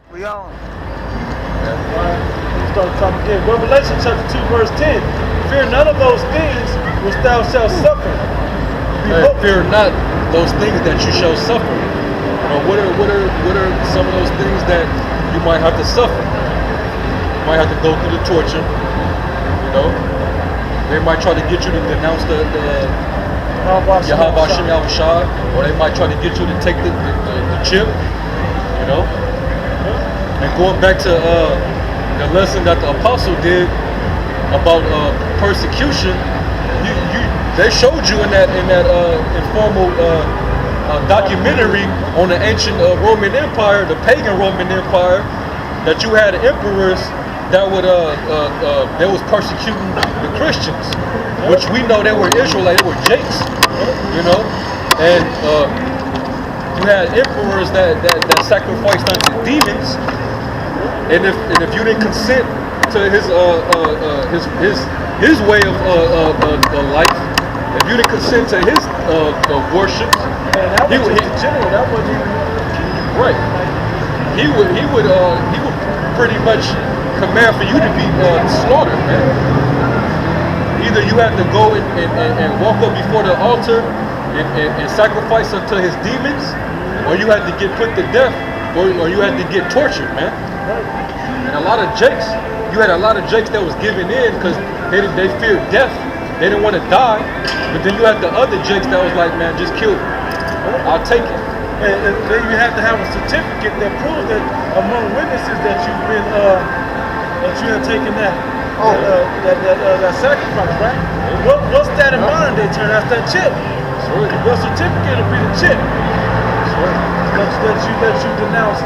We on. Start talking again. Revelation chapter 2, verse 10. Fear none of those things which thou shalt suffer. Fear not those things that you shall suffer. What are some of those things that you might have to suffer? You might have to go through the torture. They might try to get you to denounce the Yahweh Hashem Yahushua, or they might try to get you to take the chip. And going back to the lesson that the apostle did about persecution, they showed you in that informal documentary on the ancient Roman Empire, the pagan Roman Empire, that you had emperors that would they was persecuting the Christians, which we know they were Israelites, they were Jakes, and you had emperors that sacrificed unto demons. And if you didn't consent to his way of life, if you didn't consent to his worship, he would general. That wasn't even right. He would pretty much command for you to be slaughtered, man. Either you had to go and walk up before the altar and sacrifice unto his demons, or you had to get put to death, or you had to get tortured, man. And a lot of Jakes, you had a lot of Jakes that was giving in because they feared death. They didn't want to die. But then you had the other Jakes that was like, man, just kill me. I'll take it. And then you have to have a certificate that proves that among witnesses that you've been that you have taken that sacrifice, right? What's that in modern day term? That's that chip. Sure. Your certificate will be the chip. Sure. That you denounce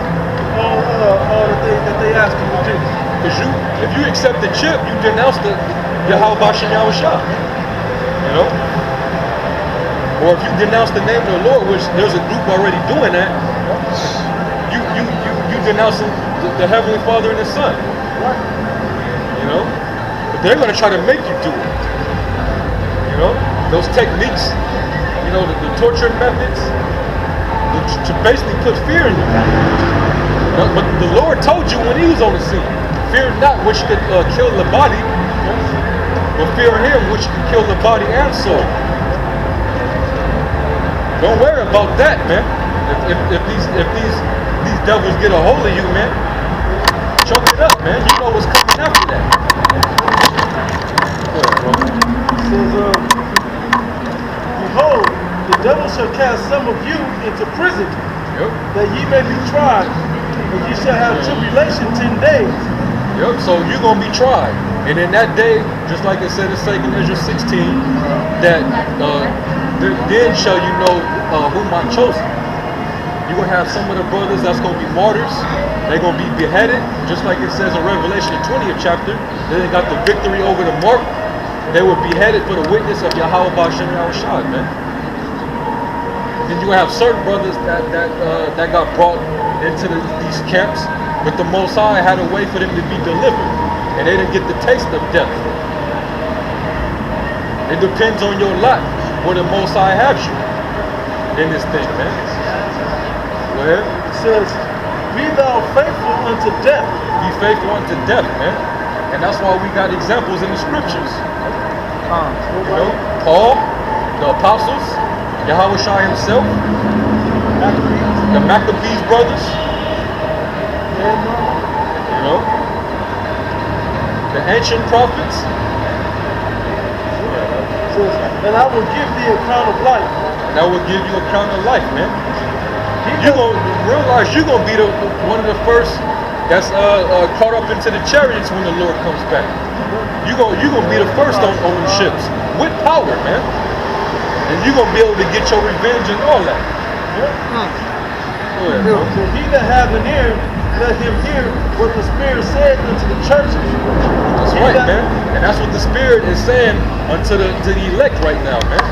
all the things that they ask you to do. Because if you accept the chip, you denounce the Yahweh Hashem Yahushua. Or if you denounce the name of the Lord, which there's a group already doing that, you denouncing the Heavenly Father and the Son. But they're going to try to make you do it. Those techniques, the torture methods, to basically put fear in you. But the Lord told you when he was on the scene, fear not which could kill the body, but fear him which can kill the body and soul. Don't worry about that, man. If these devils get a hold of you, man, choke it up, man. You know what's coming after that. Behold, the devil shall cast some of you into prison, that ye may be tried, and ye shall have tribulation 10 days. So you're going to be tried. And in that day, just like it said in 2 Ezra 16, that then shall you know whom I chosen. You're going to have some of the brothers that's going to be martyrs. They're going to be beheaded, just like it says in Revelation, the 20th chapter. They got the victory over the mark. They were beheaded for the witness of Yahweh Hashem Yahushua, man. Then you have certain brothers that got brought into these camps, but the Most High had a way for them to be delivered, and they didn't get the taste of death. It depends on your lot where the Most High has you in this thing, man. Go ahead. It says, be thou faithful unto death. Be faithful unto death, man. And that's why we got examples in the scriptures. Paul, the apostles, Yahweh Shai himself, the Maccabees brothers, the ancient prophets. And I will give thee a crown of life. And I will give you a crown of life, man. You're going to realize you're going to be one of the first that's caught up into the chariots when the Lord comes back. You're going to be the first on them ships with power, man. And you're going to be able to get your revenge and all that. Go ahead, bro. So he that hath an ear, let him hear what the Spirit said unto the churches. That's right, man. And that's what the Spirit is saying unto the elect right now, man.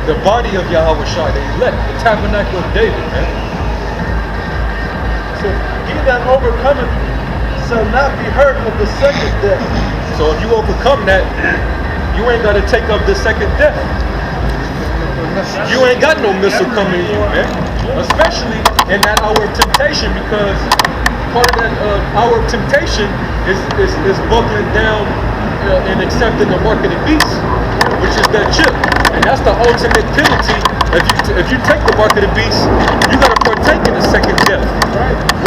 The body of Yahweh Shai, the elect, the tabernacle of David, man. So he that overcometh shall not be hurt of the second death. So if you overcome that, you ain't got to take up the second death. You ain't got no missile coming in you, man. especially in that hour of temptation, because part of that hour of temptation is buckling down and accepting the mark of the beast, which is that chip, and that's the ultimate penalty. If you take the mark of the beast, you got to partake in the second death,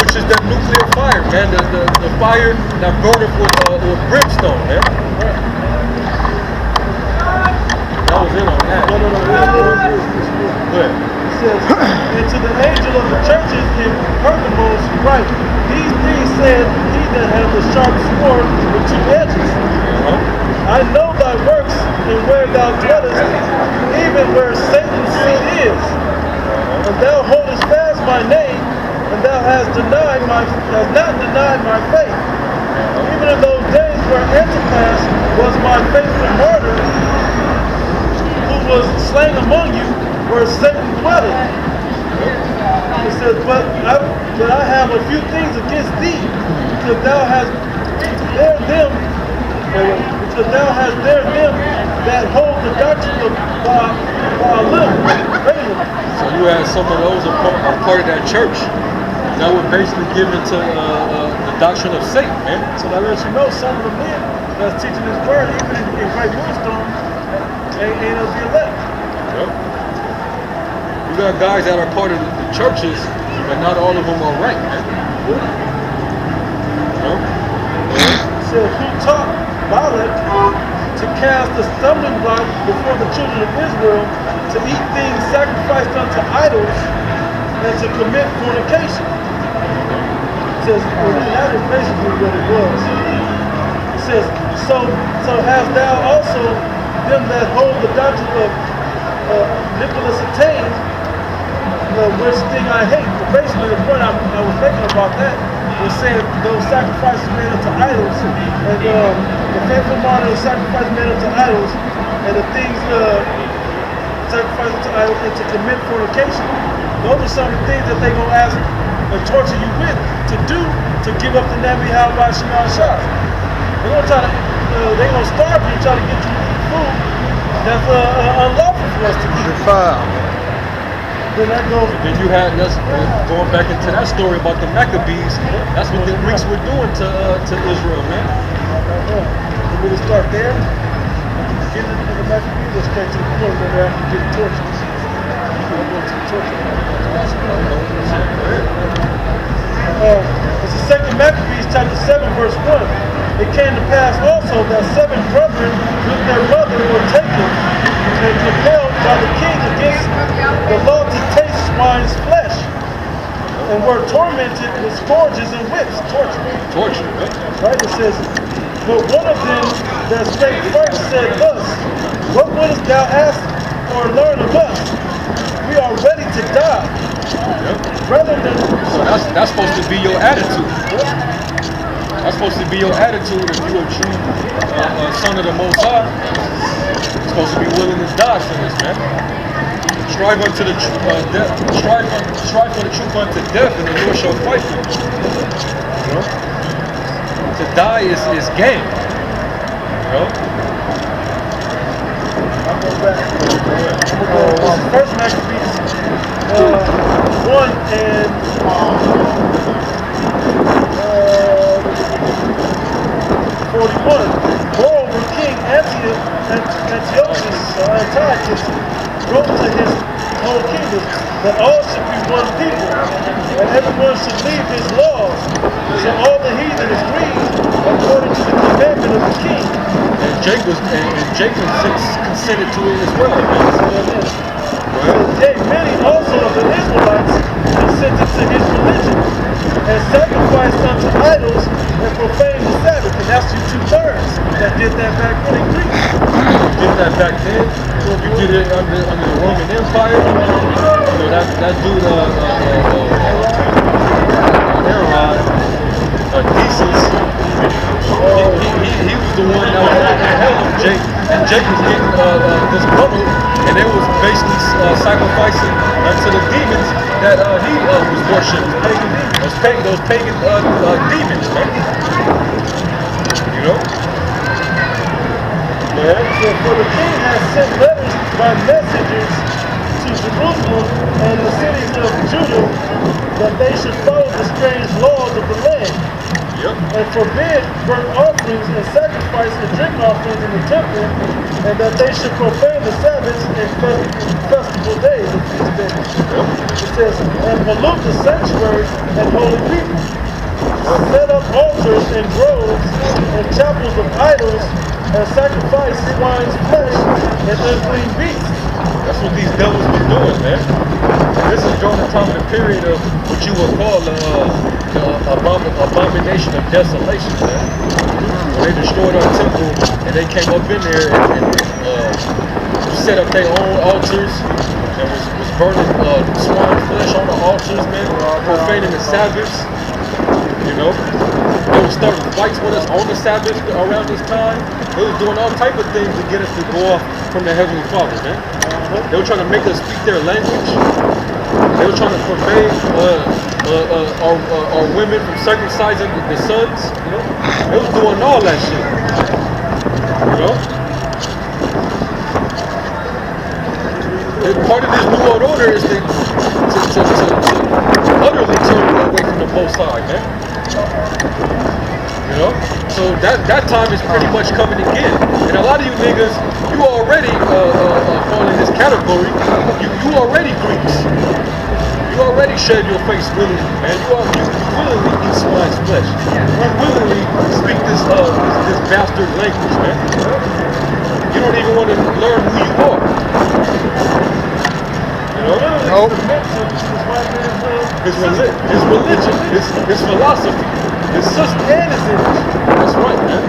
which is that nuclear fire, man. The fire that burneth with brimstone, man. That was in on that. No. Go ahead. It says, and to the angel of the churches in Pergamos write, these things said he that hath the sharp sword with two edges. I know thy works and where thou dwellest, even where Satan's seat is. And thou holdest fast my name, and thou hast not denied my faith. Even in those days where Antipas was my faithful martyr, who was slain among you, where Satan dwelleth. It says, but I have a few things against thee, because thou hast there them that hold the doctrine of Balaam. So you had some of those a part of that church that were basically given to the doctrine of Satan, man. So that lets you know some of the men that's teaching this word, even in Great Millstone, ain't of the elect. Yep. You got guys that are part of the churches, but not all of them are right, man. It says, who taught Balak to cast the stumbling block before the children of Israel, to eat things sacrificed unto idols, and to commit fornication. It says, well, that is basically what it was. It says, so hast thou also them that hold the doctrine of Nicholas attained, which thing I hate. But basically the point I was making about that was saying those sacrifices made unto idols, and the faithful martyr of sacrifice made unto idols, and the things sacrificed unto idols, and to commit fornication. Those are some of the things that they're going to ask and torture you with to do to give up the Nabi Halwa Shema Shah. They're going to try to, they're going to starve you and try to get you to eat food that's unlawful for us to eat. Then that goes. Then you had going back into that story about the Maccabees. That's what the Greeks were doing to Israel, man. You really start there, at the beginning of the Maccabees, or straight to the point where they're actually getting tortured. It's the second Maccabees, chapter 7, verse 1. It came to pass also that 7 brethren with their mother were taken and compelled by the king against the law to taste swine's flesh, and were tormented with scourges and whips. Torture. Right? It says, but one of them that spake first said thus, what wouldst thou ask or learn of us? We are ready to die. Rather than. So that's supposed to be your attitude. That's supposed to be your attitude if you a true son of the Most High. You're supposed to be willing to die for this, man. Strive unto the death. Strive for the truth unto death, and the Lord shall fight for you. You know? To die is gain. You know? I'll go back. First Maccabees 1 and 41. Moreover, King Antiochus wrote to his whole kingdom that all should be one people, and everyone should leave his laws. So all the heathen agreed according to the commandment of the king. And Jacob consented to it as well. Yea, many also of the Israelites consented to his religion, and sacrificed unto idols and profaned the Sabbath. And that's you 2/3 that did that back when in Greece. You did that back then. You did it under the Roman Empire. You know that dude Herod, Thesis. He was the one that was out there helping Jake, and Jake was getting disgruntled, and they was basically sacrificing to the demons that he was worshiping. Those pagan demons, man. You know? Yeah. So for the king has sent letters by messengers to Jerusalem and the cities of Judah that they should follow the strange laws of the land, Yep. and forbid burnt offerings and sacrifice and drink offerings in the temple, and that they should profane the Sabbaths and festival days and feast days. Yep. It says, and pollute the sanctuary and holy people. Set up altars and groves and chapels of idols, and sacrifice swine's flesh and unclean beasts. That's what these devils were doing, man. And this is during the time of the period of what you would call the abomination of desolation, man. When they destroyed our temple and they came up in there and set up their own altars and was burning swine flesh on the altars, man, profaning the Sabbaths. You know, they were starting fights with us on the Sabbath around this time. They was doing all type of things to get us to go off from the Heavenly Father, man. They were trying to make us speak their language. They were trying to forbid our women from circumcising the sons. You know, they was doing all that shit. You know, and part of this New World Order is to utterly turn away from the Most High, man. You know, so that time is pretty much coming again. And a lot of you niggas, you already fall in this category. You already Greeks. You already shed your face willingly, man. You willingly eat swine's flesh. You willingly speak this bastard language, man. You don't even want to learn who you are. You know? Nope. His religion, his philosophy, his system. And his image. That's right, man.